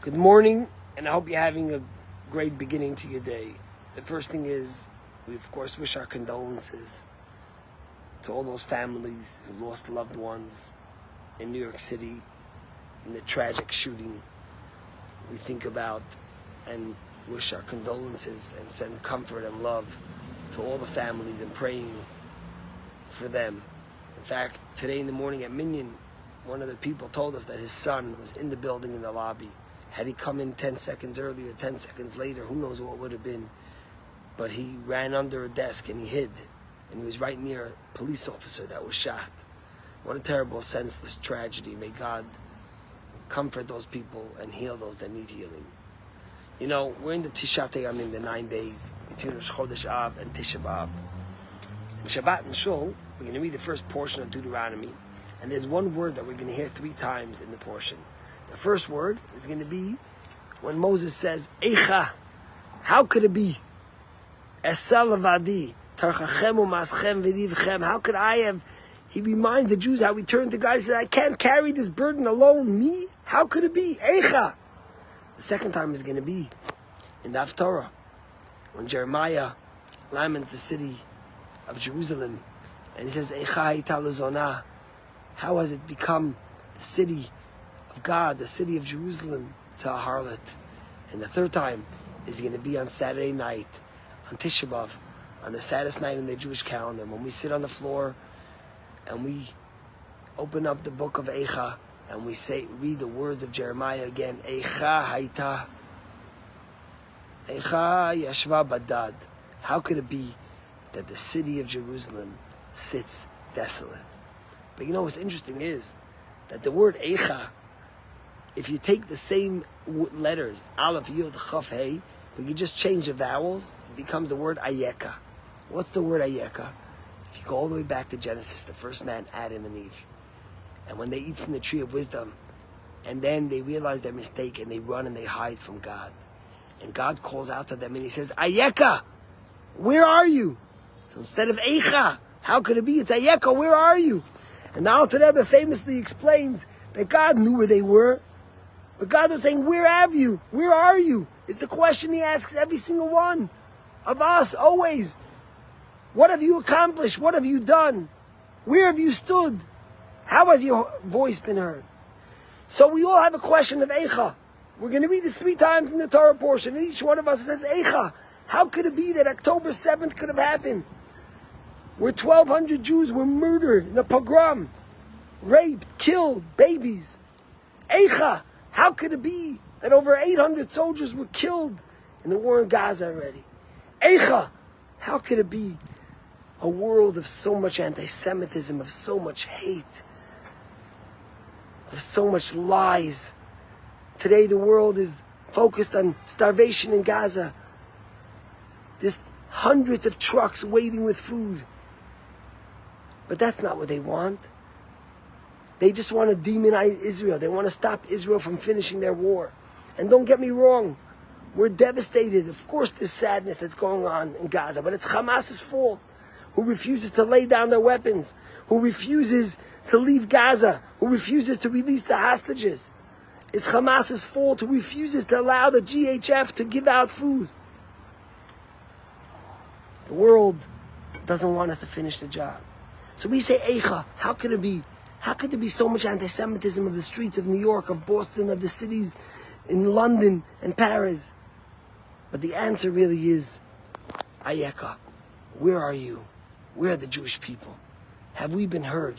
Good morning, and I hope you're having a great beginning to your day. The first thing is, we of course wish our condolences to all those families who lost loved ones in New York City in the tragic shooting. We think about and wish our condolences and send comfort and love to all the families and praying for them. In fact, today in the morning at Minyan, one of the people told us that his son was in the building in the lobby. Had he come in 10 seconds earlier, 10 seconds later, who knows what would have been. But he ran under a desk and he hid. And he was right near a police officer that was shot. What a terrible, senseless tragedy. May God comfort those people and heal those that need healing. You know, we're in the Tishat Yamim, the 9 days between Rosh Chodesh Av and Tisha B'Av. In Shabbat and Shul, we're going to read the first portion of Deuteronomy. And there's one word that we're going to hear 3 times in the portion. The first word is going to be when Moses says, Eicha, how could it be? Esel avadi, tarchachem u'maschem v'rivchem. How could I have? He reminds the Jews how he turned to God. He said, I can't carry this burden alone. Me? How could it be? Eicha. The second time is going to be in the Haftarah, when Jeremiah laments the city of Jerusalem. And he says, Eicha hayta lezonah. How has it become the city of God, the city of Jerusalem, to a harlot? And the third time is going to be on Saturday night, on Tisha B'Av, on the saddest night in the Jewish calendar, when we sit on the floor and we open up the book of Eicha and we read the words of Jeremiah again. Eicha hayta, Eicha yashva badad. How could it be that the city of Jerusalem sits desolate? But you know what's interesting is that the word Eicha, if you take the same letters, Aleph, Yud, Chaf, Hey, we can just change the vowels, it becomes the word Ayeka. What's the word Ayeka? If you go all the way back to Genesis, the first man, Adam and Eve, and when they eat from the tree of wisdom, and then they realize their mistake, and they run and they hide from God. And God calls out to them, and he says, Ayeka, where are you? So instead of Eicha, how could it be? It's Ayeka, where are you? And the Alter Rebbe famously explains that God knew where they were, but God was saying, where have you? Where are you? It's the question he asks every single one of us, always. What have you accomplished? What have you done? Where have you stood? How has your voice been heard? So we all have a question of Eicha. We're going to read it 3 times in the Torah portion, and each one of us says, Eicha, how could it be that October 7th could have happened? Where 1,200 Jews were murdered in a pogrom, raped, killed, babies. Eicha, how could it be that over 800 soldiers were killed in the war in Gaza already? Eicha, how could it be a world of so much anti-Semitism, of so much hate, of so much lies? Today the world is focused on starvation in Gaza. There's hundreds of trucks waiting with food. But that's not what they want. They just want to demonize Israel. They want to stop Israel from finishing their war. And don't get me wrong, we're devastated. Of course there's sadness that's going on in Gaza, but it's Hamas's fault, who refuses to lay down their weapons, who refuses to leave Gaza, who refuses to release the hostages. It's Hamas's fault, who refuses to allow the GHF to give out food. The world doesn't want us to finish the job. So we say, Eicha, how could it be? How could there be so much anti-Semitism of the streets of New York, of Boston, of the cities in London and Paris? But the answer really is, Ayeka, where are you? Where are the Jewish people? Have we been heard?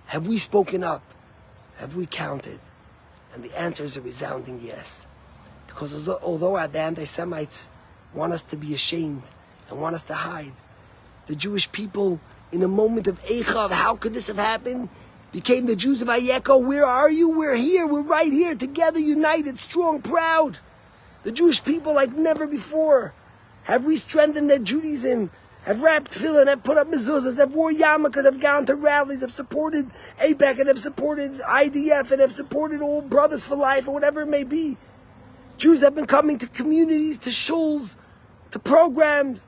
Have we spoken up? Have we counted? And the answer is a resounding yes. Because although the anti-Semites want us to be ashamed and want us to hide, the Jewish people, in a moment of Eicha, of how could this have happened, became the Jews of Ayeka. Where are you? We're here. We're right here, together, united, strong, proud. The Jewish people, like never before, have re-strengthened their Judaism, have wrapped tefillin, have put up mezuzahs, have wore yarmulkes, have gone to rallies, have supported AIPAC, and have supported IDF, and have supported all Brothers for Life, or whatever it may be. Jews have been coming to communities, to shuls, to programs,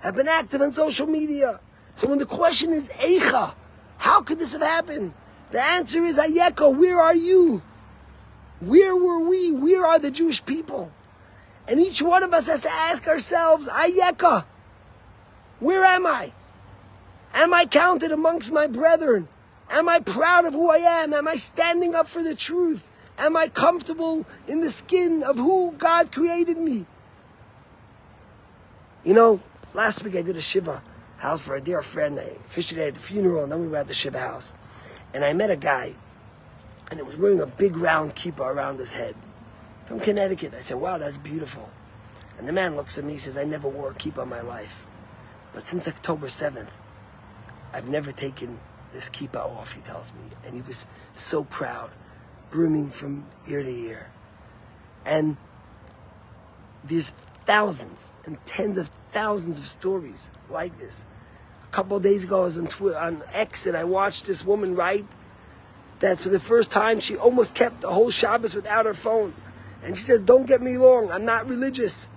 have been active on social media. So when the question is, Eicha, how could this have happened? The answer is, Ayeka, where are you? Where were we? Where are the Jewish people? And each one of us has to ask ourselves, Ayeka, where am I? Am I counted amongst my brethren? Am I proud of who I am? Am I standing up for the truth? Am I comfortable in the skin of who God created me? You know, last week I did a Shiva house for a dear friend. I officiated at the funeral, and then we were at the Shiva house. And I met a guy, and he was wearing a big round kippah around his head from Connecticut. I said, wow, that's beautiful. And the man looks at me, he says, I never wore a kippah in my life. But since October 7th, I've never taken this kippah off, he tells me. And he was so proud, brimming from ear to ear. And there's thousands and tens of thousands of stories like this. A couple of days ago, I was on X, and I watched this woman write that for the first time, she almost kept the whole Shabbos without her phone. And she says, don't get me wrong, I'm not religious.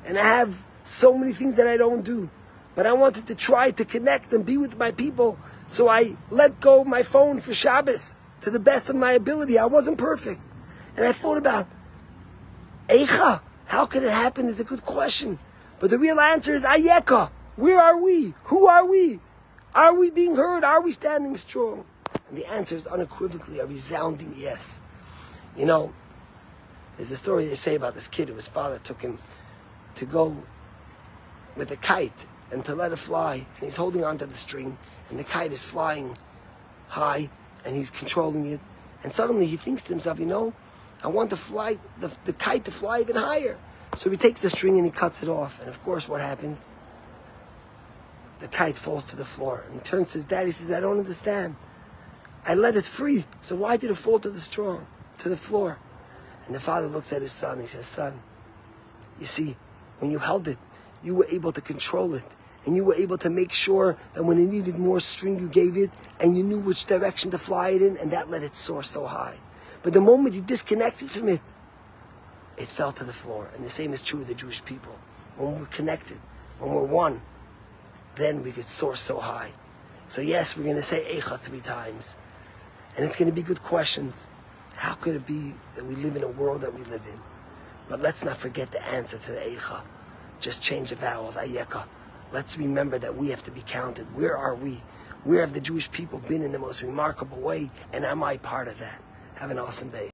And I have so many things that I don't do. But I wanted to try to connect and be with my people. So I let go of my phone for Shabbos to the best of my ability. I wasn't perfect. And I thought about, Eicha, how could it happen is a good question. But the real answer is Ayeka. Where are we? Who are we? Are we being heard? Are we standing strong? And the answer is unequivocally a resounding yes. You know, there's a story they say about this kid who his father took him to go with a kite and to let it fly. And he's holding onto the string, and the kite is flying high, and he's controlling it. And suddenly he thinks to himself, you know, I want to fly the kite to fly even higher. So he takes the string and he cuts it off. And of course, what happens? The kite falls to the floor. And he turns to his dad. He says, I don't understand. I let it free. So why did it fall to the floor? And the father looks at his son. He says, son, you see, when you held it, you were able to control it. And you were able to make sure that when it needed more string, you gave it. And you knew which direction to fly it in. And that let it soar so high. But the moment you disconnected from it, it fell to the floor. And the same is true of the Jewish people. When we're connected, when we're one, then we could soar so high. So yes, we're going to say Eicha 3 times. And it's going to be good questions. How could it be that we live in a world that we live in? But let's not forget the answer to the Eicha. Just change the vowels, Ayeka. Let's remember that we have to be counted. Where are we? Where have the Jewish people been in the most remarkable way? And am I part of that? Have an awesome day.